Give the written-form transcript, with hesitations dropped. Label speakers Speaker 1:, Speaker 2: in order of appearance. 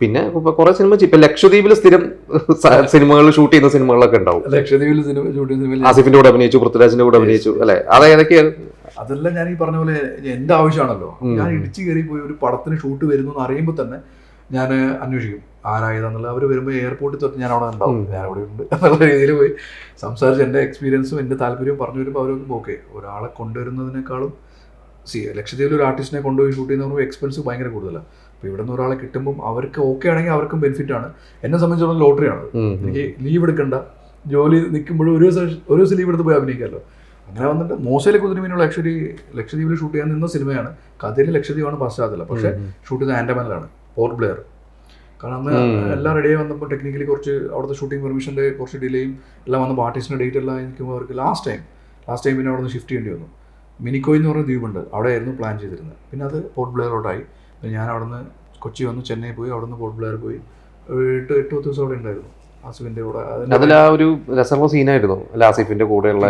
Speaker 1: പിന്നെ കുറെ സിനിമ ഇപ്പൊ ലക്ഷദ്വീപിൽ സ്ഥിരം സിനിമകൾ ഷൂട്ട് ചെയ്യുന്ന സിനിമകളൊക്കെ ഉണ്ടാവും.
Speaker 2: ലക്ഷദ്വീപിൽ സിനിമ ഷൂട്ട് ചെയ്യുന്ന
Speaker 1: ആസിഫിന്റെ കൂടെ അഭിനയിച്ചു, പൃഥ്വിരാജിന്റെ കൂടെ അഭിനയിച്ചു അല്ലെ? അതേതൊക്കെയാണ്?
Speaker 2: അതെല്ലാം ഞാൻ ഈ പറഞ്ഞ പോലെ എന്റെ ആവശ്യമാണല്ലോ. ഞാൻ ഇടിച്ചു കയറി പോയി ഒരു പടത്തിന് ഷൂട്ട് വരുന്നു എന്ന് അറിയുമ്പോൾ തന്നെ ഞാൻ അന്വേഷിക്കും ആരായതാന്നുള്ളത്. അവർ വരുമ്പോൾ എയർപോർട്ടിൽ തൊട്ട് ഞാൻ അവിടെ ഉണ്ടാവും, ഞാൻ അവിടെ ഉണ്ട് എന്നുള്ള രീതിയിൽ പോയി സംസാരിച്ച് എൻ്റെ എക്സ്പീരിയൻസും എൻ്റെ താല്പര്യവും പറഞ്ഞു വരുമ്പോൾ അവർക്ക് ഓക്കെ. ഒരാളെ കൊണ്ടുവരുന്നതിനേക്കാളും ലക്ഷദ്വീപിൽ ഒരു ആർട്ടിസ്റ്റിനെ കൊണ്ടുപോയി ഷൂട്ട് ചെയ്യുന്ന പറയുമ്പോൾ എക്സ്പെൻസ് ഭയങ്കര കൂടുതലാണ്. അപ്പോൾ ഇവിടെ നിന്ന് ഒരാളെ കിട്ടുമ്പോൾ അവർക്ക് ഓക്കെ ആണെങ്കിൽ അവർക്കും ബെനിഫിറ്റ് ആണ്. എന്നെ സംബന്ധിച്ചിടത്തോളം ലോട്ടറിയാണ്. എനിക്ക് ലീവ് എടുക്കണ്ട, ജോലി നിൽക്കുമ്പോഴും ഒരു ദിവസം ലീവ് എടുത്ത് പോയി അഭിനയിക്കാമല്ലോ. അങ്ങനെ വന്നിട്ട് മോശയിലെ കുതിരമീനുള്ള ലക്ഷദ്വീപിൽ ഷൂട്ട് ചെയ്യാൻ നിന്ന സിനിമയാണ്. കഥയിൽ ലക്ഷദ്വീപാണ് പശ്ചാത്തലം, പക്ഷേ ഷൂട്ട് ചെയ്ത ആൻഡമാനിലാണ്, പോർട്ട് ബ്ലെയർ. കാരണം അന്ന് എല്ലാം റെഡിയായി വന്നപ്പോൾ ടെക്നിക്കലി കുറച്ച് അവിടുത്തെ ഷൂട്ടിംഗ് പെർമിഷൻ്റെ കുറച്ച് ഡിലേയും എല്ലാം വന്നപ്പോൾ ആർട്ടിസ്റ്റിൻ്റെ ഡേറ്റ് എല്ലാം നിൽക്കുമ്പോൾ അവർക്ക് ലാസ്റ്റ് ടൈം പിന്നെ അവിടെ നിന്ന് ഷിഫ്റ്റ് ചെയ്യേണ്ടി വന്നു. മിനിക്കോയ് എന്ന് പറഞ്ഞ ദ്വീപുണ്ട്, അവിടെയായിരുന്നു പ്ലാൻ ചെയ്തിരുന്നത്. പിന്നെ അത് പോർട്ട് ബ്ലെയറോട്ടായി. ഞാൻ അവിടെ നിന്ന് കൊച്ചി വന്ന് ചെന്നൈ പോയി, അവിടെ നിന്ന് പോർട്ട് ബ്ലെയർ പോയി 8-10 ദിവസം അവിടെ ഉണ്ടായിരുന്നു ആസിഫിൻ്റെ കൂടെ.
Speaker 1: അതിൽ ആ ഒരു രസമുള്ള സീനായിരുന്നു ആസിഫിന്റെ കൂടെയുള്ള